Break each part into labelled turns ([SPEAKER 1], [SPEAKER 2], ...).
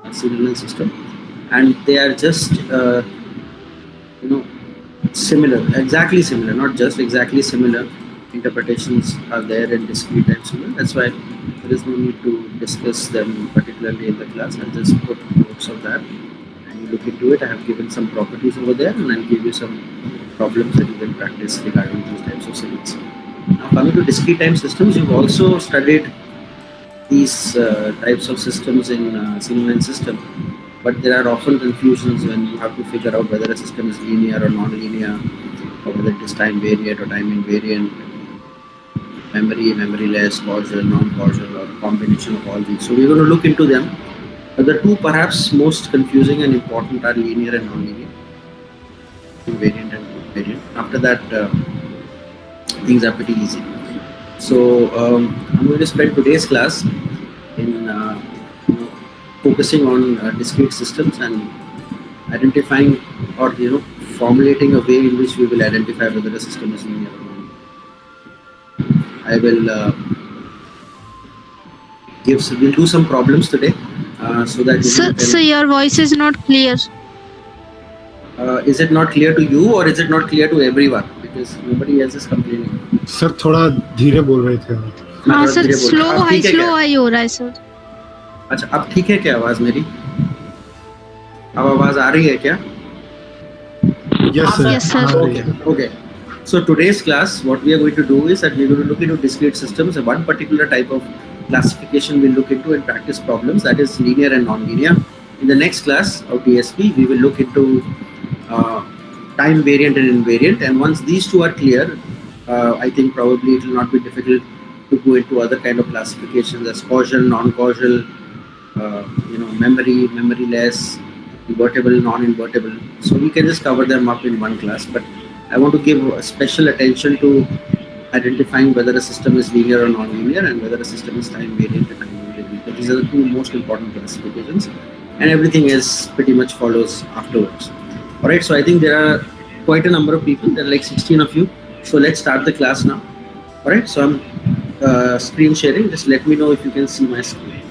[SPEAKER 1] CNN system, and they are just similar, exactly similar, not just exactly similar. Interpretations are there in discrete time signal. That's why there is no need to discuss them particularly in the class. I'll just put notes of that and you look into it. I have given some properties over there and I'll give you some problems that you can practice regarding these types of signals. Now coming to discrete time systems, you've also studied these types of systems in Siemens system, but there are often confusions when you have to figure out whether a system is linear or non-linear, or whether it is time variant or time invariant, memory, memoryless, causal, non-causal, or a combination of all these. So we're going to look into them. The two perhaps most confusing and important are linear and non-linear, invariant and invariant. After that, things are pretty easy. So I'm going to spend today's class in focusing on discrete systems and identifying or formulating a way in which we will identify whether a system is linear or non. I will we'll do some problems today so that
[SPEAKER 2] So your voice is not clear.
[SPEAKER 1] Is it not clear to you or is it not clear to everyone? Because nobody else is complaining.
[SPEAKER 3] Sir थोड़ा धीरे बोल रहे थे आप.
[SPEAKER 2] हाँ sir, slow high हो रहा है सर.
[SPEAKER 1] अच्छा, अब ठीक है क्या आवाज मेरी? अब आवाज आ रही है क्या?
[SPEAKER 3] Yes sir.
[SPEAKER 1] Okay. So today's class, what we are going to do is that we are going to look into discrete systems. One particular type of classification we'll look into and practice problems, that is linear and non-linear. In the next class of DSP, we will look into time variant and invariant. And once these two are clear, I think probably it will not be difficult to go into other kind of classifications as causal, non-causal, memory, memoryless, invertible, non-invertible. So we can just cover them up in one class. But I want to give special attention to identifying whether a system is linear or non-linear and whether a system is time variant or time invariant. These are the two most important classifications, and everything else pretty much follows afterwards. All right, so I think there are quite a number of people. There are like 16 of you. So let's start the class now. All right, so I'm screen sharing. Just let me know if you can see my screen.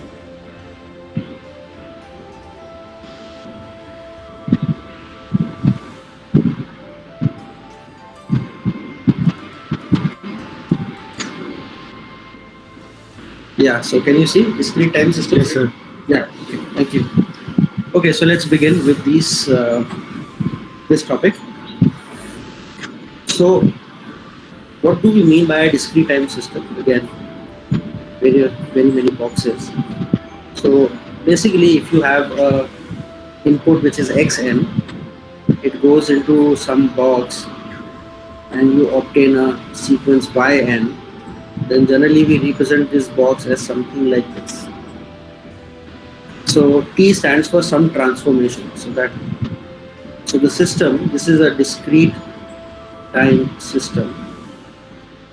[SPEAKER 1] Yeah, so can you see discrete time system?
[SPEAKER 3] Yes sir.
[SPEAKER 1] Yeah, okay, thank you. Okay, so let's begin with this topic. So what do we mean by a discrete time system? Again, very many boxes. So basically, if you have a input which is xn, it goes into some box and you obtain a sequence yn, then generally we represent this box as something like this. So T stands for some transformation. So the system, this is a discrete time system.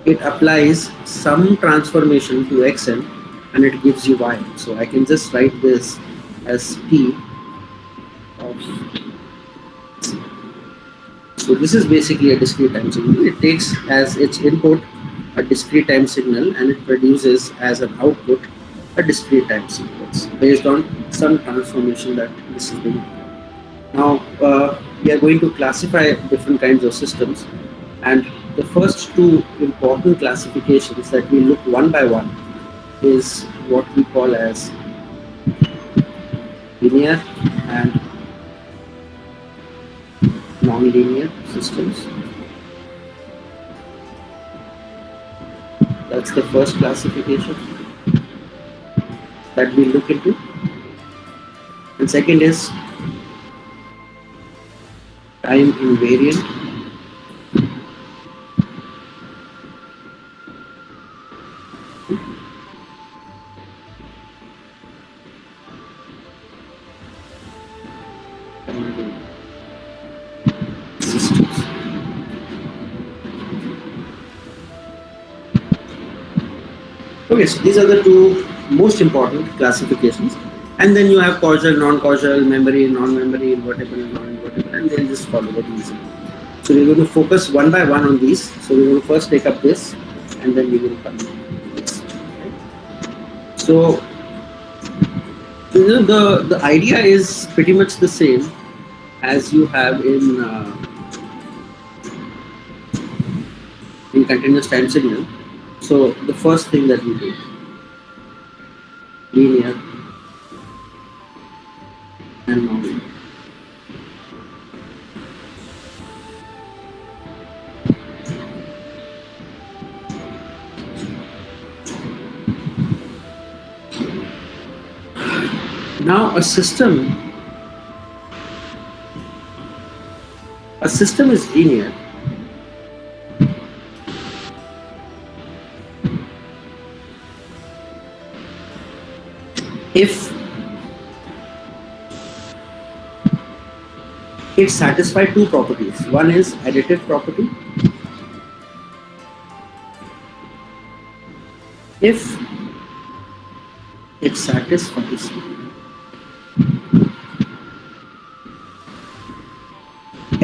[SPEAKER 1] It applies some transformation to xn and it gives you y. So I can just write this as T of. So this is basically a discrete time signal. It takes as its input a discrete time signal and it produces as an output a discrete time sequence based on some transformation that this is being. Now we are going to classify different kinds of systems, and the first two important classifications that we look one by one is what we call as linear and non-linear systems. That's the first classification that we look into. And second is time invariant. Systems. Okay, so these are the two most important classifications, and then you have causal, non-causal, memory, non-memory, invertible, non-invertible, and they'll just follow that easily. So we're going to focus one by one on these. So we're going to first take up this, and then we will come to this. Okay? So The idea is pretty much the same as you have in continuous time signal. So the first thing that we do, linear and nonlinear. Now a system is linear if it satisfies two properties. One is additive property. If it satisfies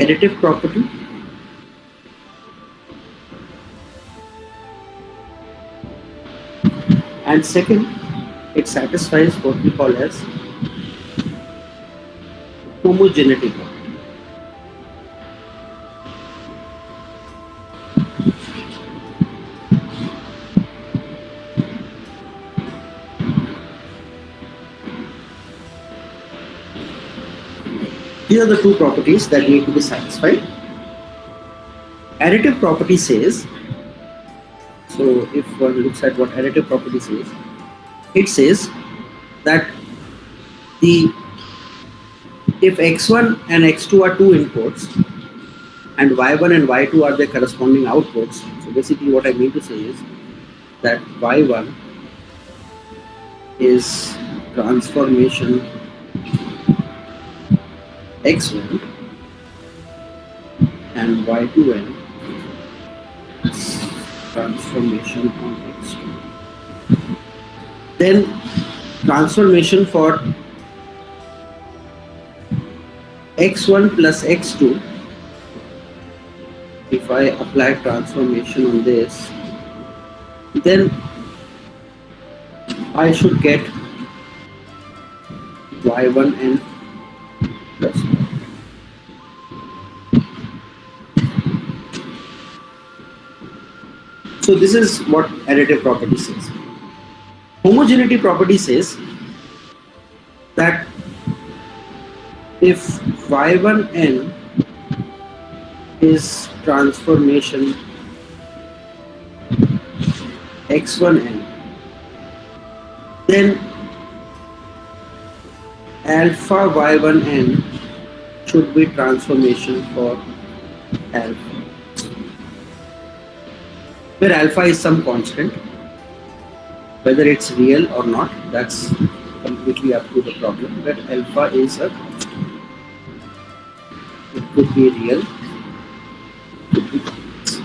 [SPEAKER 1] additive property and second, it satisfies what we call as homogeneity property. These are the two properties that need to be satisfied. Additive property says, so if one looks at what additive property says, it says that if x1 and x2 are two inputs and y1 and y2 are their corresponding outputs, so basically what I mean to say is that y1 is transformation x1 and y2n is transformation on x2. Then transformation for x1 plus x2, if I apply transformation on this, then I should get y1n plus y. So this is what additive property says. Homogeneity property says that if y1n is transformation x1n, then alpha y1n should be transformation for alpha, where alpha is some constant. Whether it's real or not, that's completely up to the problem, but alpha is a constant. It could be real, could be false.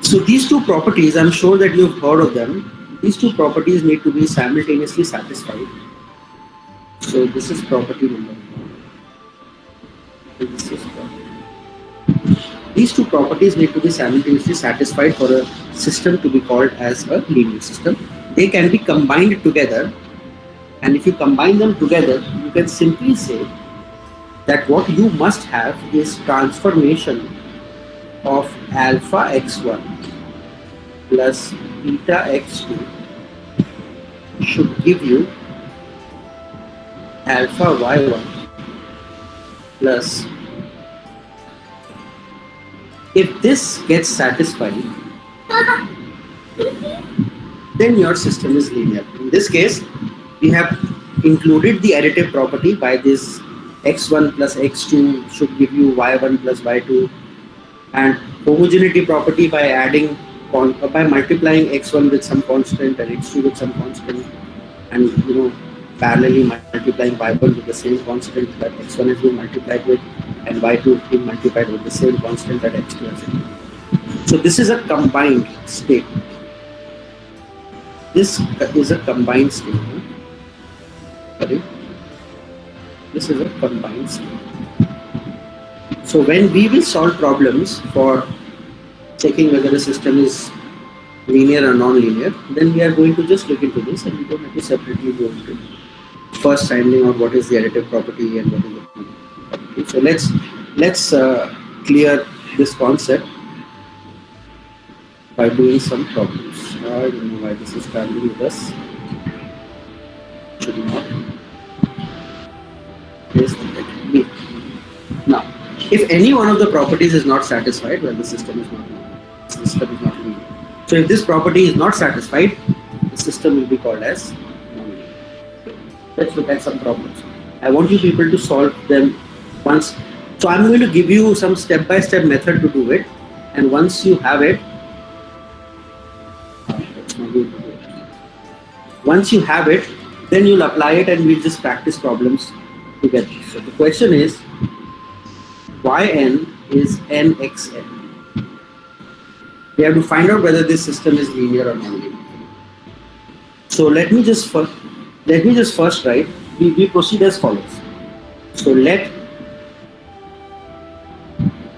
[SPEAKER 1] So these two properties, I'm sure that you've heard of them. These two properties need to be simultaneously satisfied. So this is property number 1. This is property. These two properties need to be simultaneously satisfied for a system to be called as a linear system. They can be combined together, and if you combine them together, you can simply say that what you must have is transformation of alpha x1 plus beta x2 should give you alpha y1 plus. If this gets satisfied, then your system is linear. In this case, we have included the additive property by this x1 plus x2 should give you y1 plus y2, and homogeneity property by adding by multiplying x1 with some constant and x2 with some constant, and parallelly multiplying y1 with the same constant that x1 has been multiplied with, and y2 being multiplied with the same constant that x2 has been. So this is a combined state. This is a combined state. Sorry. This is a combined state. So when we will solve problems for checking whether a system is linear or non-linear, then we are going to just look into this, and we don't have to separately go into it. first handling of what is the additive property and what is the property. So let's clear this concept by doing some problems. I don't know why this is traveling with us. Should not. Yes, B. Now, if any one of the properties is not satisfied, well, the system is not linear. The system is not linear. So if this property is not satisfied, the system will be called as non-linear. Let's look at some problems. I want you people to solve them once. So I'm going to give you some step-by-step method to do it, and once you have it, once you have it, then you'll apply it and we'll just practice problems together. So the question is, Yn is nxn. We have to find out whether this system is linear or non-linear. So let me just first write. We proceed as follows. So let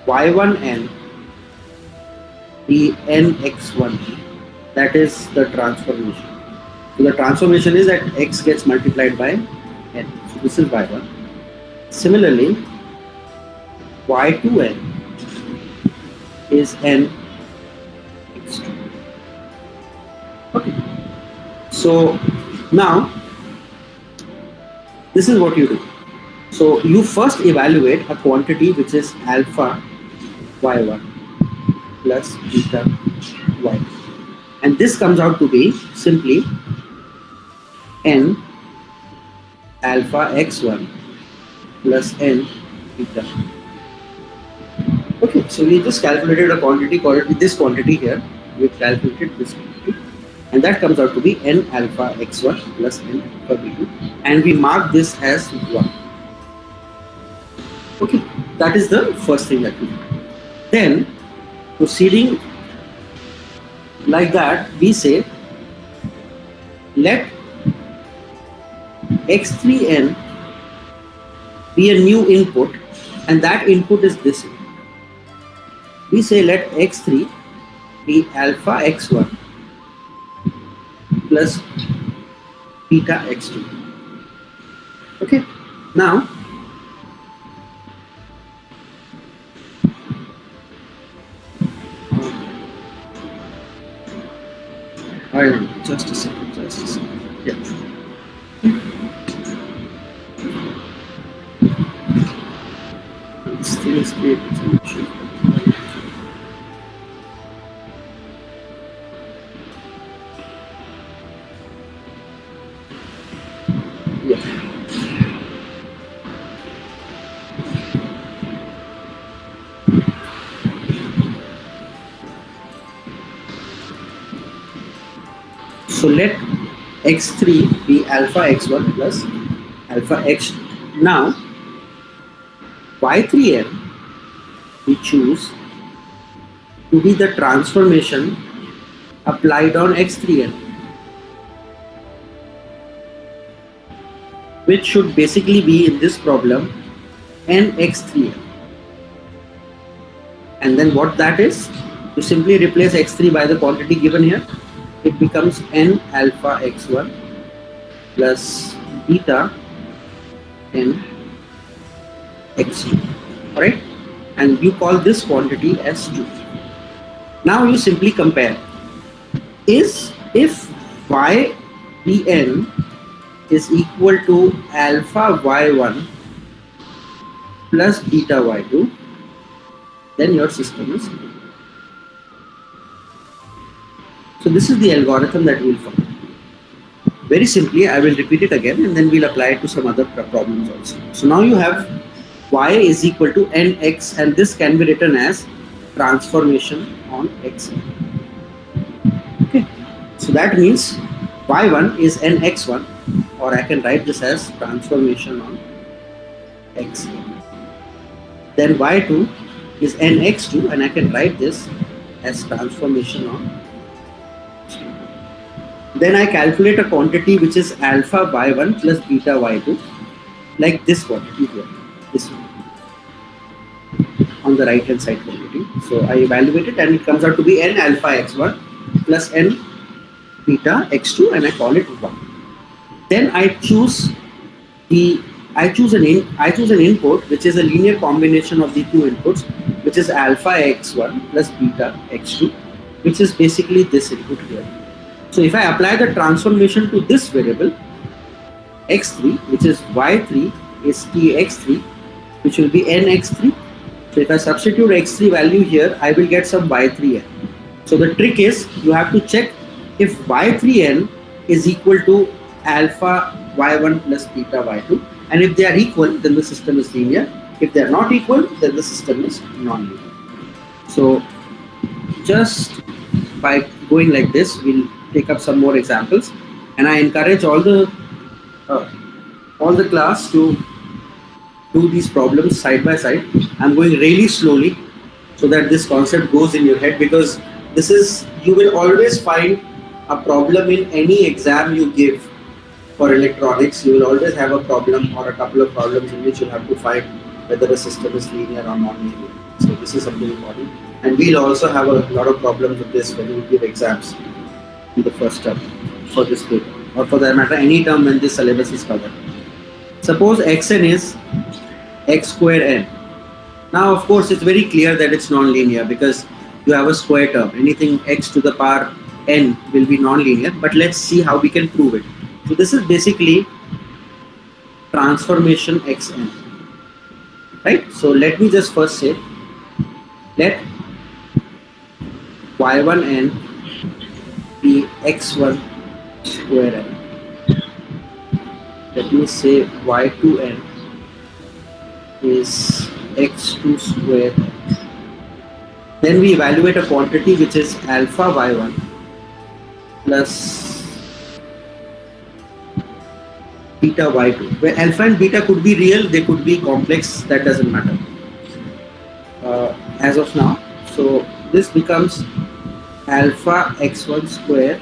[SPEAKER 1] y1n be nx1. That is the transformation. So the transformation is that x gets multiplied by n. So this is y1. Similarly, y2n is n x2. Okay. So now this is what you do. So you first evaluate a quantity which is alpha y1 plus beta y2. And this comes out to be simply n alpha x1 plus n beta. Okay, so we just calculated a quantity called this quantity here. We've calculated this quantity, and that comes out to be n alpha x1 plus n alpha b2, and we mark this as 1. Okay, that is the first thing that we do. Then, proceeding like that, we say let x3n be a new input, and that input is this. We say let x3 be alpha x1 plus beta x2. Okay, now I don't know, just a second. Yeah. Still is creating some issues. Yeah. So let x3 be alpha x1 plus alpha x2. Now y3n we choose to be the transformation applied on x3n, which should basically be in this problem nx3n. And then what that is, you simply replace x3 by the quantity given here. It becomes n alpha x1 plus beta n x2. Alright, and you call this quantity as 2. Now you simply compare. If yn is equal to alpha y1 plus beta y2, then your system is linear. So this is the algorithm that we will follow. Very simply, I will repeat it again and then we'll apply it to some other problems also. So now you have y is equal to nx, and this can be written as transformation on x. Okay, so that means y1 is nx1, or I can write this as transformation on x. Then y2 is nx2, and I can write this as transformation on x. Then I calculate a quantity which is alpha y1 plus beta y2, like this quantity here, this one, on the right hand side quantity. So I evaluate it and it comes out to be n alpha x1 plus n beta x2, and I call it 1. Then I choose I choose an input which is a linear combination of the two inputs, which is alpha x1 plus beta x2, which is basically this input here. So if I apply the transformation to this variable x3, which is y3 is tx3, which will be nx3. So if I substitute x3 value here, I will get some y3n. So the trick is you have to check if y3n is equal to alpha y1 plus beta y2, and if they are equal, then the system is linear. If they are not equal, then the system is non-linear. So just by going like this, we'll take up some more examples, and I encourage all the class to do these problems side by side. I'm going really slowly so that this concept goes in your head, because you will always find a problem in any exam you give for electronics. You will always have a problem or a couple of problems in which you'll have to find whether a system is linear or non-linear. So this is something important. And we'll also have a lot of problems with this when we give exams in the first term for this paper, or for that matter any term when this syllabus is covered. Suppose xn is x square n. Now of course it's very clear that it's non-linear because you have a square term. Anything x to the power n will be non-linear, but let's see how we can prove it. So this is basically transformation xn, right? So let me just first say, let y1n be x1 square n. Let me say y2n is x2 square n. Then we evaluate a quantity which is alpha y1 plus beta y2, where alpha and beta could be real, they could be complex, that doesn't matter as of now. So this becomes alpha x1 square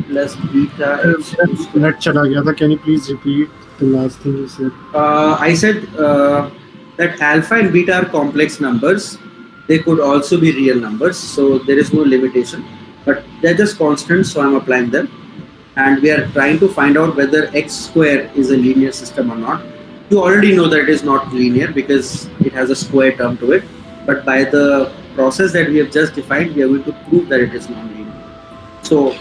[SPEAKER 1] plus beta x2 square.
[SPEAKER 3] Net chala gaya tha. Can you please repeat the last thing you said?
[SPEAKER 1] I said that alpha and beta are complex numbers. They could also be real numbers, so there is no limitation, but they're just constants, so I'm applying them. And we are trying to find out whether x square is a linear system or not. You already know that it is not linear because it has a square term to it, but by the process that we have just defined, we are going to prove that it is non-linear. So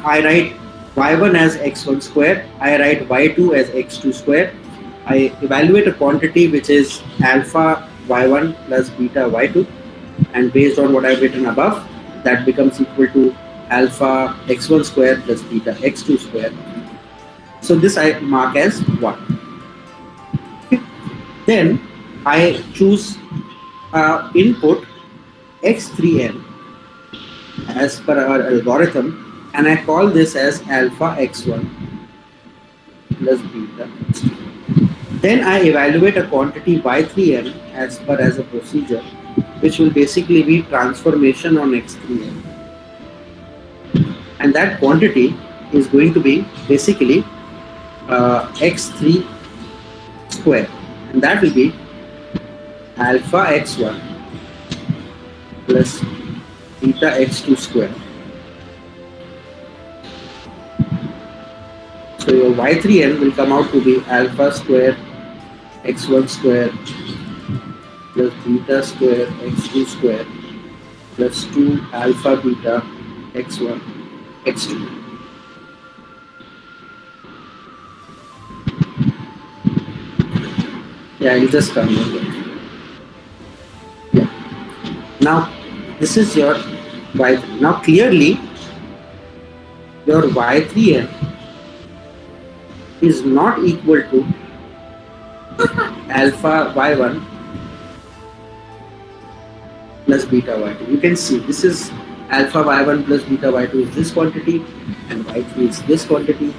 [SPEAKER 1] I write y1 as x1 square, I write y2 as x2 square, I evaluate a quantity which is alpha y1 plus beta y2, and based on what I've written above, that becomes equal to alpha x1 square plus beta x2 square. So this I mark as 1. Then I choose input x3n as per our algorithm, and I call this as alpha x1 plus beta x2. Then I evaluate a quantity y3n as per as a procedure, which will basically be transformation on x3n. And that quantity is going to be basically x3 square, and that will be alpha x1 plus beta x2 square. So your y3n will come out to be alpha square x1 square plus beta square x2 square plus 2 alpha beta x1 x2. Yeah, I'll just come over. Yeah. Now this is your y3. Now clearly your y3n is not equal to alpha y1 plus beta y2. You can see this is alpha y1 plus beta y2 is this quantity, and y3 is this quantity,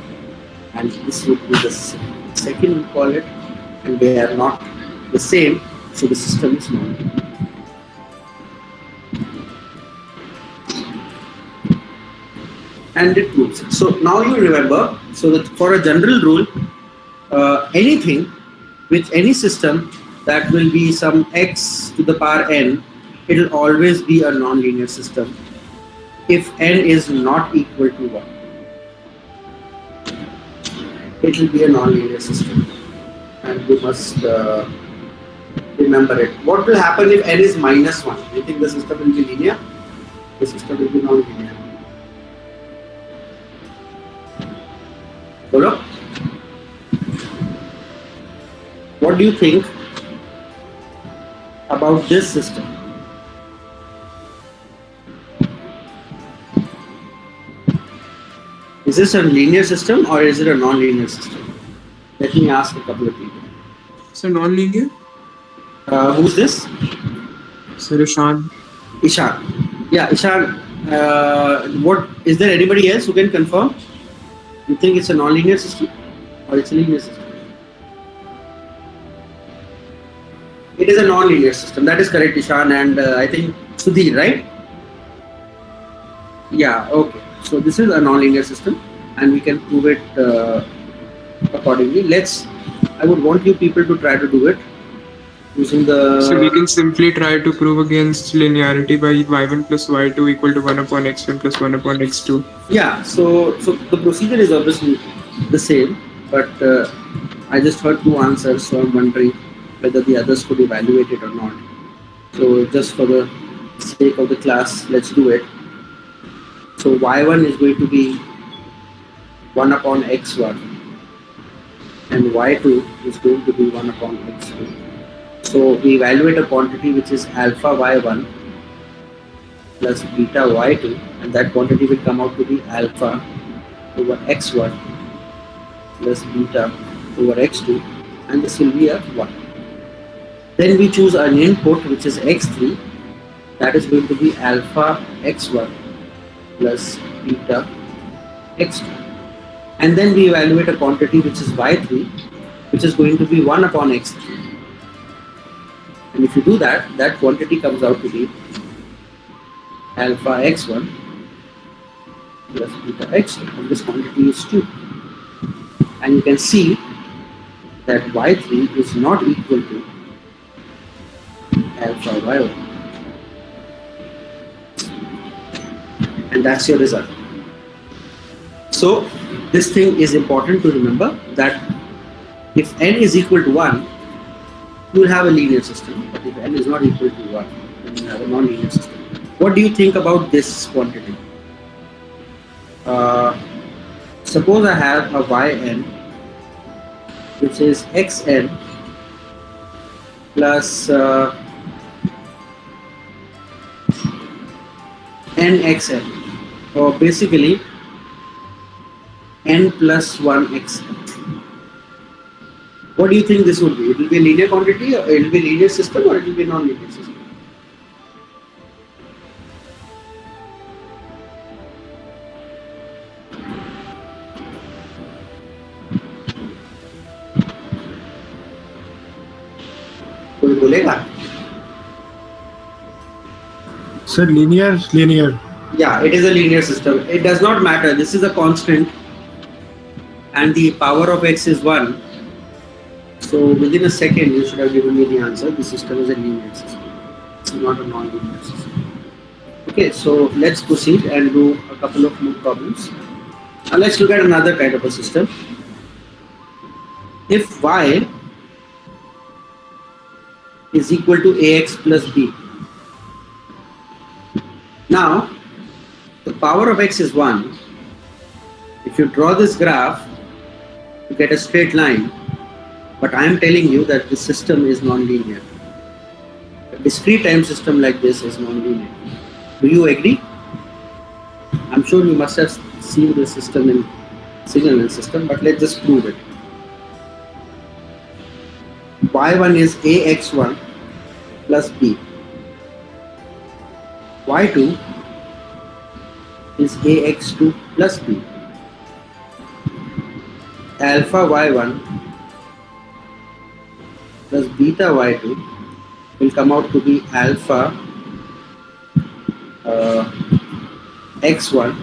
[SPEAKER 1] and this would be the second we call it, and they are not the same, so the system is not. And it proves it. So now you remember, so that for a general rule, anything with any system that will be some x to the power n, it will always be a non-linear system if n is not equal to 1. it will be a non-linear system, and you must remember it. What will happen if n is -1? Do you think the system will be linear? The system will be non-linear. Bolo? What do you think about this system? Is this a linear system or is it a non-linear system? Let me ask a couple of people.
[SPEAKER 4] So non-linear?
[SPEAKER 1] Who's this?
[SPEAKER 4] Sir Ishan.
[SPEAKER 1] Ishan. Yeah, Ishan. What is there? Anybody else who can confirm? You think it's a non-linear system or it's a linear system? It is a non-linear system. That is correct, Ishan, and I think Sudhir, right? Yeah. Okay. So this is a non-linear system, and we can prove it accordingly. I would want you people to try to do it using the.
[SPEAKER 4] So we can simply try to prove against linearity by y1 plus y2 equal to 1 upon x1 plus 1 upon x2.
[SPEAKER 1] Yeah. So the procedure is obviously the same, but I just heard two answers, so I'm wondering whether the others could evaluate it or not. So just for the sake of the class, let's do it. So y1 is going to be 1 upon x1 and y2 is going to be 1 upon x2. So we evaluate a quantity which is alpha y1 plus beta y2, and that quantity will come out to be alpha over x1 plus beta over x2, and this will be a 1. Then we choose an input which is x3, that is going to be alpha x1 plus beta x2, and then we evaluate a quantity which is y3, which is going to be 1 upon x3, and if you do that, that quantity comes out to be alpha x1 plus beta x2, and this quantity is 2, and you can see that y3 is not equal to alpha y1, and that's your result. So this thing is important to remember, that if n is equal to 1, you will have a linear system, but if n is not equal to 1, then you have a non-linear system. What do you think about this quantity? Suppose I have a yn which is xn plus nxn, or basically n plus 1xn. What do you think this would be? It will be a linear quantity, or it will be a linear system, or it will be a non-linear system? कोई बोलेगा?
[SPEAKER 3] Sir, linear.
[SPEAKER 1] Yeah, it is a linear system. It does not matter. This is a constant, and the power of x is 1. So within a second, you should have given me the answer. The system is a linear system. It's not a non-linear system. Okay, so let's proceed and do a couple of more problems. Now let's look at another kind of a system. If y is equal to ax plus b. Now, the power of x is 1. If you draw this graph, you get a straight line, but I am telling you that the system is non-linear. A discrete time system like this is non-linear. Do you agree? I'm sure you must have seen the system in signal system, but let's just prove it. Y1 is ax1 plus b. Y2 is ax2 plus b. Alpha y1 plus beta y2 will come out to be alpha x1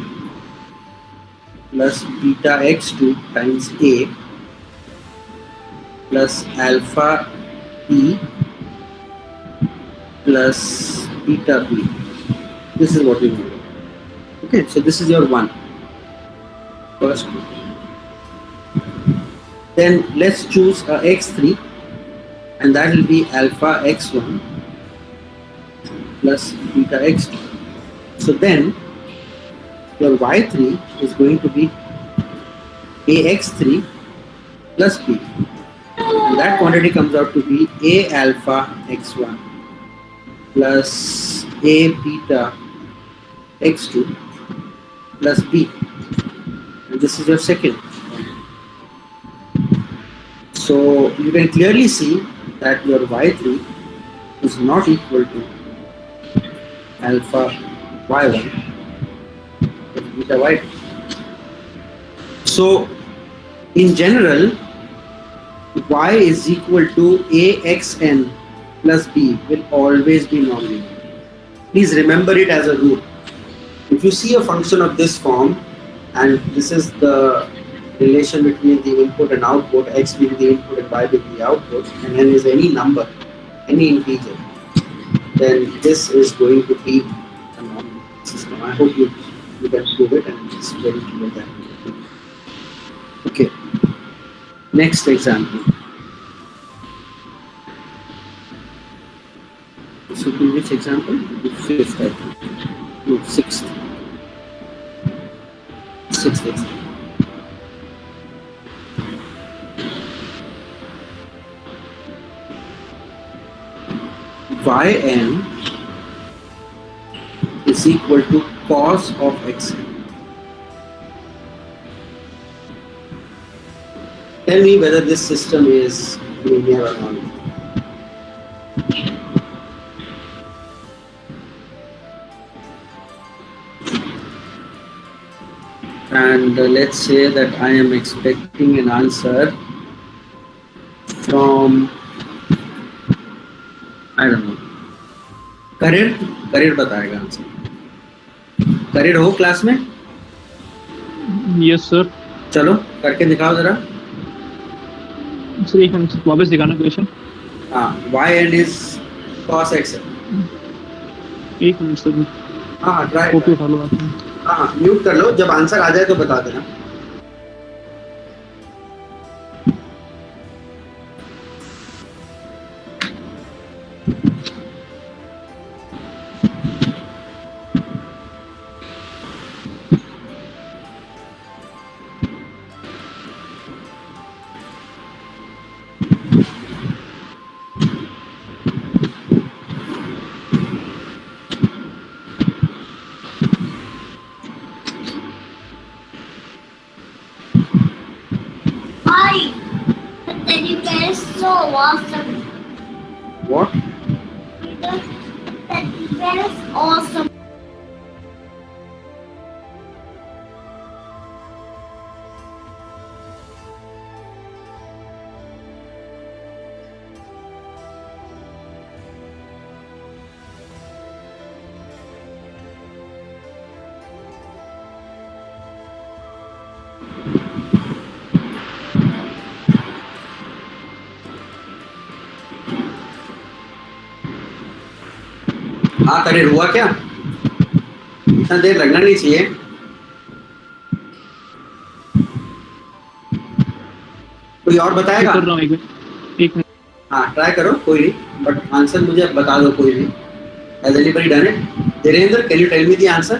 [SPEAKER 1] plus beta x2 times a plus alpha e plus beta b. This is what we know. Okay, so this is your one. First one. Then let's choose x3, and that will be alpha x1 plus beta x2. So then your y3 is going to be ax3 plus b, and that quantity comes out to be a alpha x1 plus a beta x2 plus b, and this is your second. So you can clearly see that your y3 is not equal to alpha y1 plus beta y2. So in general, y is equal to axn plus b will always be nonlinear. Please remember it as a rule. If you see a function of this form, and this is the relation between the input and output, x being the input and y being the output, and n is any number, any integer, then this is going to be a nonlinear system. I hope you can prove it, and it's very clear that. Okay. Next example. So which example? The fifth, I think. No, sixth. Sixth example. Yn is equal to cos of xn. Tell me whether this system is linear or non-linear. And let's say that I am expecting an answer from, I don't know, career बताएगा answer. Career हो class में?
[SPEAKER 5] Yes sir.
[SPEAKER 1] चलो करके दिखाओ जरा.
[SPEAKER 5] Sir एक minute वापस दिखाना क्वेश्चन.
[SPEAKER 1] हाँ, yn is cos x.
[SPEAKER 5] एक मिनट सर.
[SPEAKER 1] हाँ ट्राई.
[SPEAKER 5] कॉपी उठा लो आप.
[SPEAKER 1] हाँ म्यूट कर लो, जब आंसर आ जाए तो बता देना.
[SPEAKER 6] Awesome.
[SPEAKER 1] What?
[SPEAKER 6] That is awesome.
[SPEAKER 1] हाँ करियर हुआ क्या? इतना देर लगना नहीं चाहिए. कोई और बताएगा?
[SPEAKER 5] कर रहा हूँ एक मिनट.
[SPEAKER 1] हाँ ट्राई करो, कोई नहीं, बट आंसर मुझे बता दो कोई भी. Has anybody done it? Dhirendra, can you tell me the answer?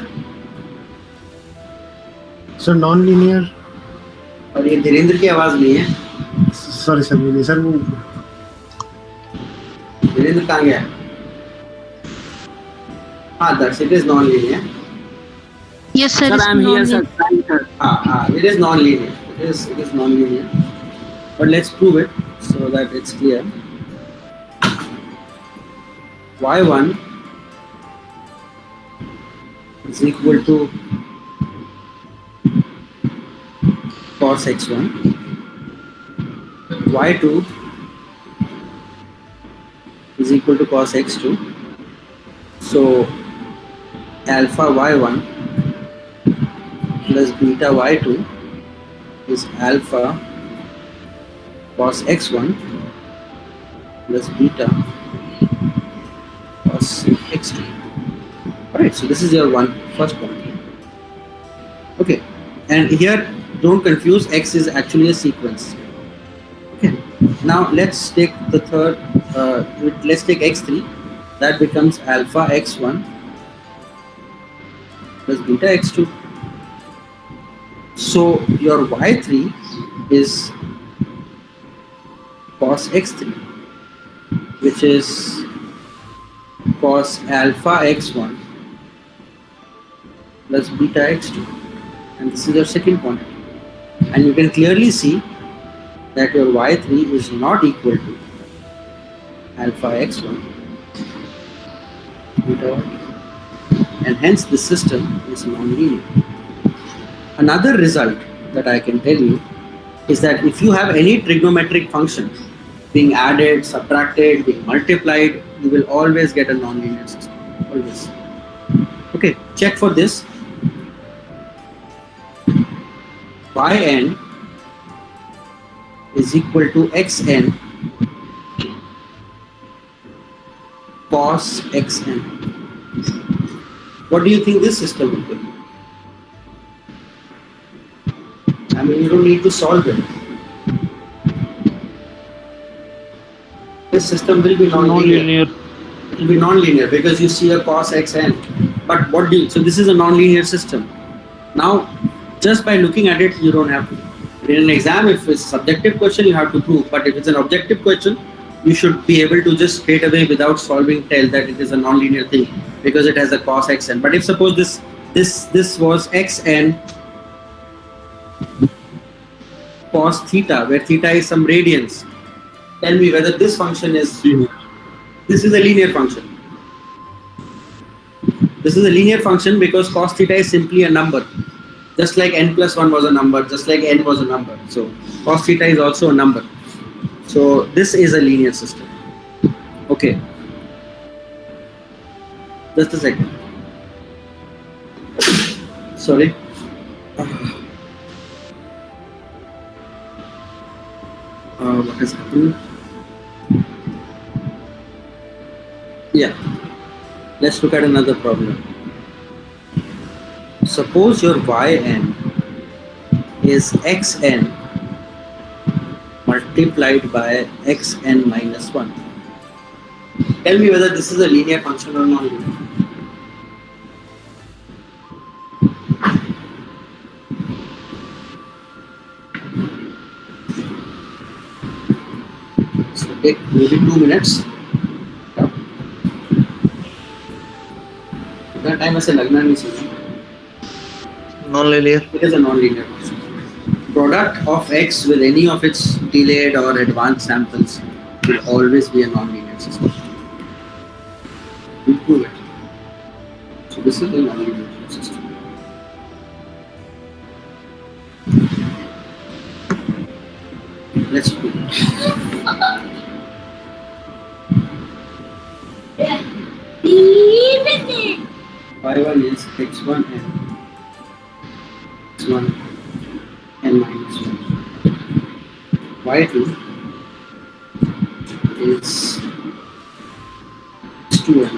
[SPEAKER 3] Sir non linear.
[SPEAKER 1] और ये धीरेन्द्र की आवाज नहीं है.
[SPEAKER 3] सॉरी सर, नहीं सर, वो
[SPEAKER 1] धीरेन्द्र कहाँ गया? हाँ, that's it is non-linear.
[SPEAKER 2] Yes, sir.
[SPEAKER 7] Sir,
[SPEAKER 2] it's
[SPEAKER 7] I'm here, sir.
[SPEAKER 2] non-linear.
[SPEAKER 1] It is non-linear. It is non-linear. But let's prove it so that it's clear. Y1 is equal to cos x1. Y2 is equal to cos x2. So alpha y1 plus beta y2 is alpha cos x1 plus beta cos x2. Alright, so this is your first point. Okay, and here don't confuse, x is actually a sequence. Okay. Now let's take the third. Let's take x3. That becomes alpha x1 plus beta x2. So your y3 is cos x3, which is cos alpha x1 plus beta x2, and this is your second quantity. And you can clearly see that your y3 is not equal to alpha x1 beta y2, and hence the system is non-linear. Another result that I can tell you is that if you have any trigonometric function being added, subtracted, being multiplied, you will always get a non-linear system. Always. Okay, check for this. Yn is equal to xn cos xn. What do you think this system will be? I mean, you don't need to solve it. This system will be non-linear. It will be non-linear because you see a cos xn. But what do you? So this is a non-linear system. Now, just by looking at it, you don't have to. In an exam, if it's a subjective question, you have to prove. But if it's an objective question, you should be able to just straight away, without solving, tell that it is a non-linear thing because it has a cos xn. But if suppose this was xn cos theta, where theta is some radians, tell me whether this function is linear. This is a linear function. This is a linear function because cos theta is simply a number. Just like n plus 1 was a number, just like n was a number. So cos theta is also a number. So this is a linear system. Okay. Just a second. Sorry. What is happening? Yeah. Let's look at another problem. Suppose your yn is xn multiplied by xn minus 1. Tell me whether this is a linear function or non-linear. So take maybe 2 minutes. That time I said Lagna नहीं सीखा.
[SPEAKER 2] Non-linear.
[SPEAKER 1] It is a non-linear function. Product of x with any of its delayed or advanced samples will always be a non-linear system. We prove it. So this is a non-linear system. Let's prove it. Y1 is x1 n. x1 n minus 1. Y2 is x2n.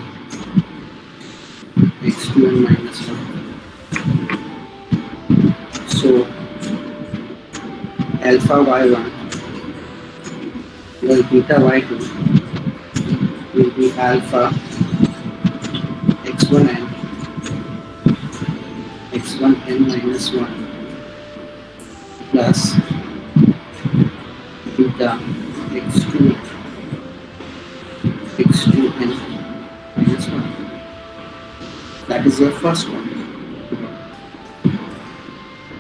[SPEAKER 1] x2n minus 1. So alpha y1 plus beta y2 will be alpha x1n x1n minus 1 plus beta x2n minus 1. That is your first one.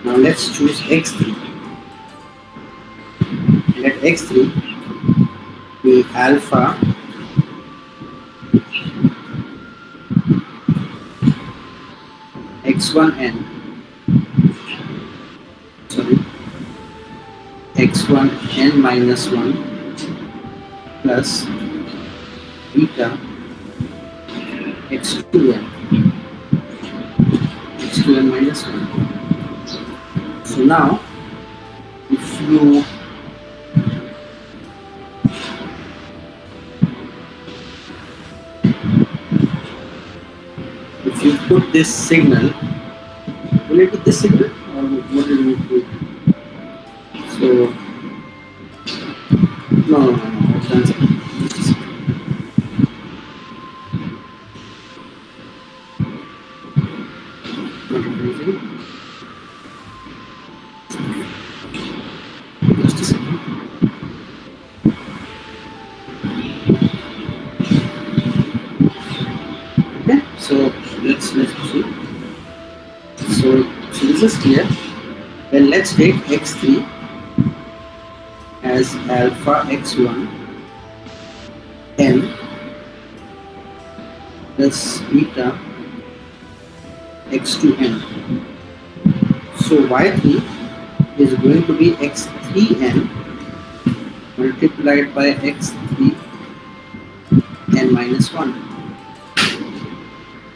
[SPEAKER 1] Now let's choose x3. Let x3 be alpha x1n, sorry, x1n minus 1 plus beta x2n minus 1. So now if you put this signal, will it be this signal or what do you do? So No. I've done something. Just a second. Not confusing. Just a second. Okay, so let's proceed. So this is clear. Then let's take x3 as alpha x1 n plus beta x2n. So y3 is going to be x3n multiplied by x3 n minus 1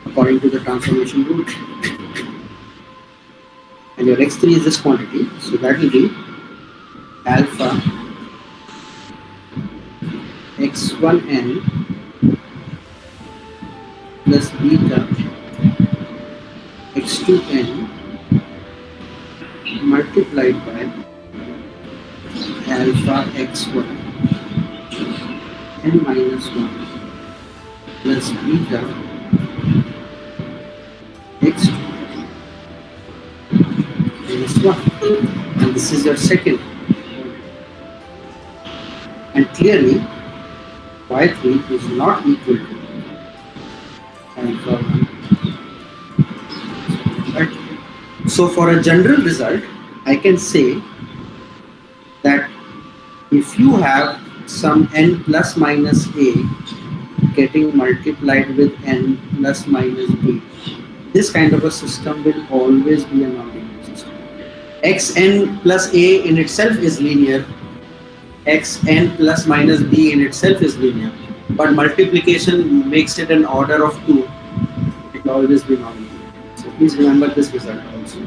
[SPEAKER 1] according to the transformation rule. And your x3 is this quantity, so that will be alpha x1n plus beta x2n multiplied by alpha x1 n minus 1 plus beta x2 minus 1. And this is your second. And clearly y3 is not equal to alpha 1. Right? So for a general result, I can say that if you have some n plus minus a getting multiplied with n plus minus b, this kind of a system will always be a nonlinear system. Xn plus a in itself is linear, xn plus minus b in itself is linear, but multiplication makes it an order of 2. It will always be nonlinear. So please remember this result also.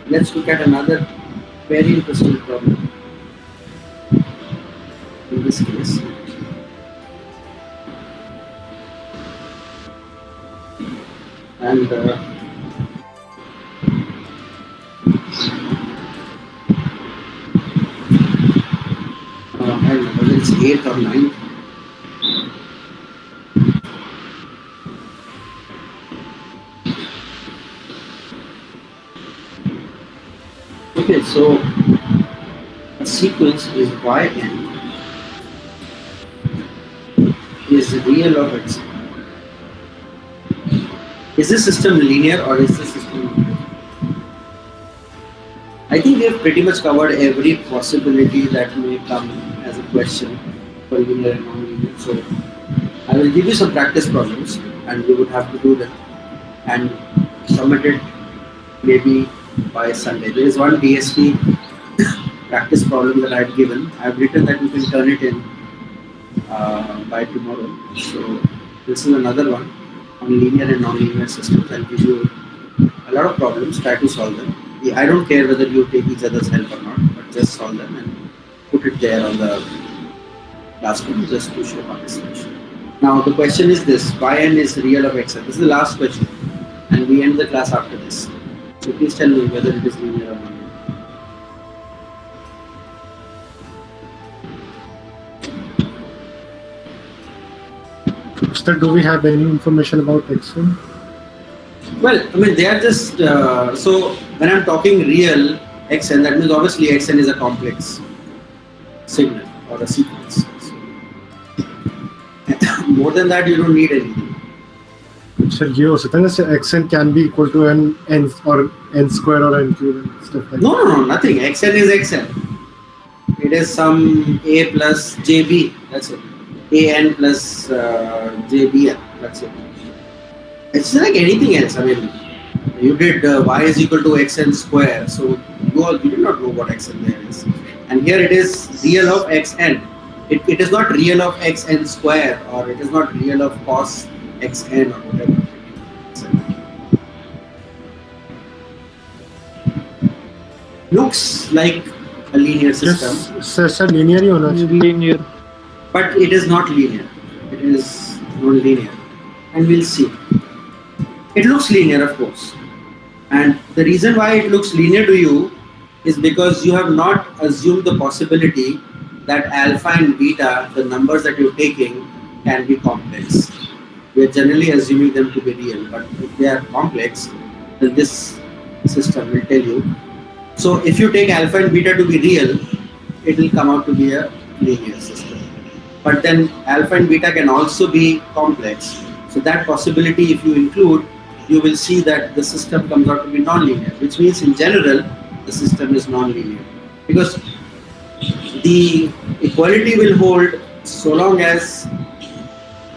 [SPEAKER 1] Let's look at another very interesting problem. In this case, and I don't know whether it's 8 or 9. Okay, so a sequence is yn is real of x. Is this system linear or is this system linear? I think we have pretty much covered every possibility that may come as a question for linear and non-linear. So I will give you some practice problems and you would have to do them and submit it maybe by Sunday. There is one DST practice problem that I've given. I've written that you can turn it in by tomorrow. So this is another one on linear and non-linear systems. I'll give you a lot of problems, try to solve them. I don't care whether you take each other's help or not, but just solve them and put it there on the classroom just to show participation. Now the question is this: yn is real of xn. This is the last question, and we end the class after this. So please tell me whether it is linear or non-linear.
[SPEAKER 3] Sir, do we have any information about xn?
[SPEAKER 1] Well, I mean, they are just, so when I'm talking real xn, that means obviously xn is a complex signal or a sequence. So, more than that, you don't need anything.
[SPEAKER 3] Sir, ये हो सकता है ना xn can be equal to n or n square or n cube and stuff like that.
[SPEAKER 1] No, nothing. Xn is xn. It is some a plus jb. That's it. An plus jbn. That's it. It's like anything else. I mean, you did y is equal to xn square, so you did not know what xn there is. And here it is real of xn. It is not real of xn square, or it is not real of cos xn or whatever. Looks like a linear system.
[SPEAKER 3] Yes, sir, linear ही होना चाहिए.
[SPEAKER 5] Linear.
[SPEAKER 1] But it is not linear. It is non-linear. And we'll see. It looks linear, of course. And the reason why it looks linear to you is because you have not assumed the possibility that alpha and beta, the numbers that you're taking, can be complex. We are generally assuming them to be real, but if they are complex, then this system will tell you. So if you take alpha and beta to be real, it will come out to be a linear system. But then alpha and beta can also be complex. So that possibility, if you include, you will see that the system comes out to be non-linear, which means in general, the system is non-linear. Because the equality will hold so long as,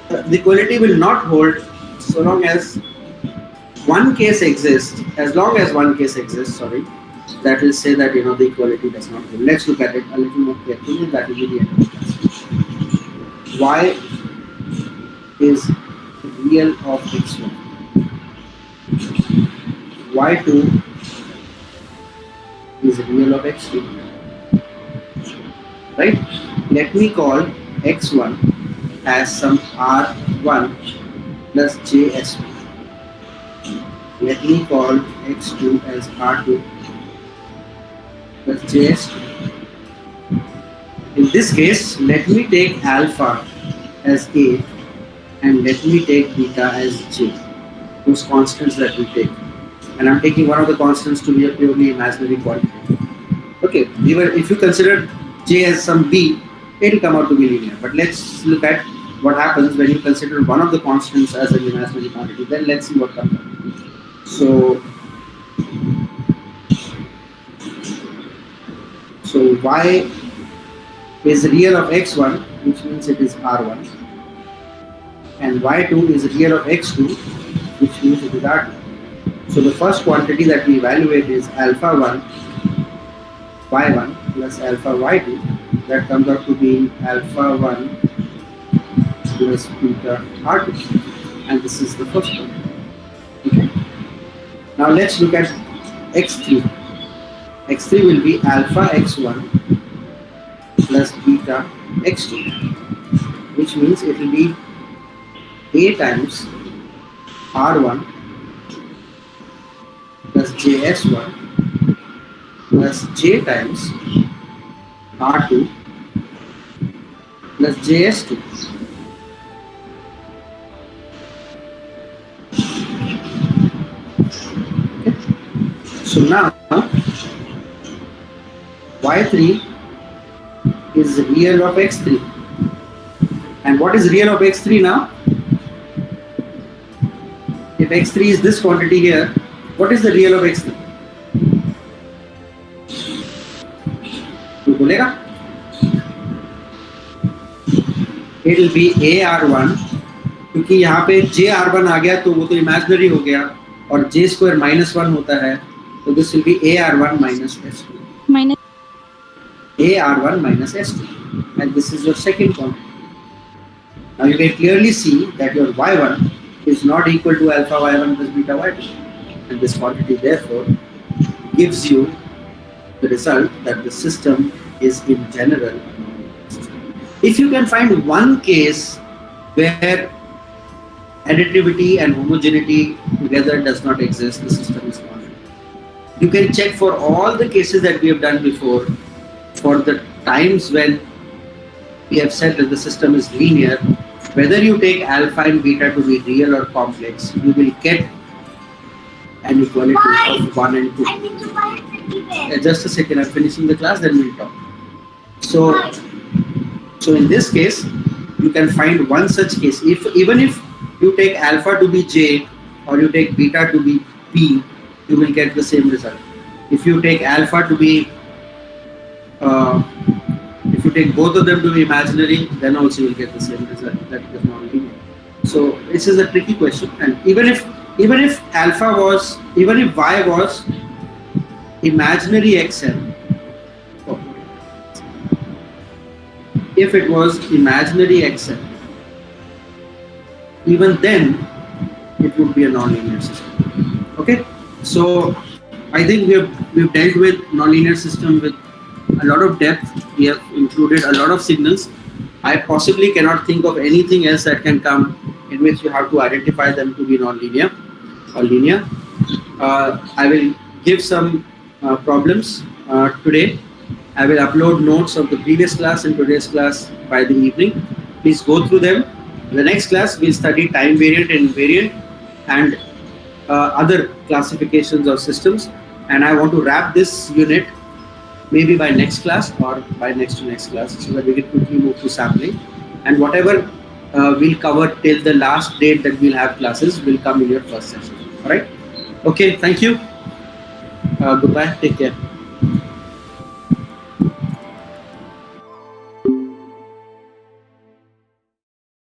[SPEAKER 1] the equality will not hold so long as one case exists, as long as one case exists, sorry, that will say that, the equality does not hold. Let's look at it a little more carefully, that will be the end of the class. Y is real of x1. Y2 is real of x2. Right? Let me call x1 as some r1 plus js2. Let me call x2 as r2 plus js2. In this case, let me take alpha as a and let me take beta as j, those constants that we take. And I'm taking one of the constants to be a purely imaginary quantity. Okay, even if you consider j as some b, it will come out to be linear. But let's look at what happens when you consider one of the constants as an imaginary quantity. Then let's see what comes out. So y is real of x1, which means it is r1, and y2 is real of x2, which means it is r2. So the first quantity that we evaluate is alpha 1 y1 plus alpha y2. That comes out to be alpha 1 plus beta r2, and this is the first one. Okay. Now let's look at x3. x3 will be alpha x1 plus beta x2, which means it will be a times r1 plus js1 plus j times r2 plus js2. Okay. So now y3 is real of x3. And what is real of x3 now? If x3 is this quantity here, what is the real of x3? कोई बोलेगा? It will be AR1, क्योंकि यहाँ पे JR1 आ गया तो वो तो imaginary हो गया और J square -1 होता है, तो this will be AR1 minus S2. AR1 minus S2, and this is your second quantity. Now you can clearly see that your Y1 is not equal to alpha Y1 plus beta Y2, and this quantity therefore gives you the result that the system is in general a non-linear system. If you can find one case where additivity and homogeneity together does not exist, the system is non-linear. You can check for all the cases that we have done before. For the times when we have said that the system is linear, whether you take alpha and beta to be real or complex, you will get an equality of 1 and 2.
[SPEAKER 6] I need to buy a teddy bear.
[SPEAKER 1] Just a second, I'm finishing the class, then we'll talk. So in this case, you can find one such case. Even if you take alpha to be j or you take beta to be p, you will get the same result. If you take alpha to be if you take both of them to be imaginary, then also you will get the same result. That is non-linear. So this is a tricky question, and even if y was imaginary xn, if it was imaginary xn, even then it would be a non-linear system. Okay, so I think we've dealt with non-linear system with a lot of depth. We have included a lot of signals. I possibly cannot think of anything else that can come in which you have to identify them to be non-linear or linear. I will give some problems today, I will upload notes of the previous class and today's class by the evening. Please go through them. In the next class, we'll study time variant and invariant and other classifications of systems. And I want to wrap this unit maybe by next class or by next to next class, so that we can quickly move to sampling. And whatever we'll cover till the last date that we'll have classes will come in your first session. All right? Okay, thank you. Goodbye. Take care.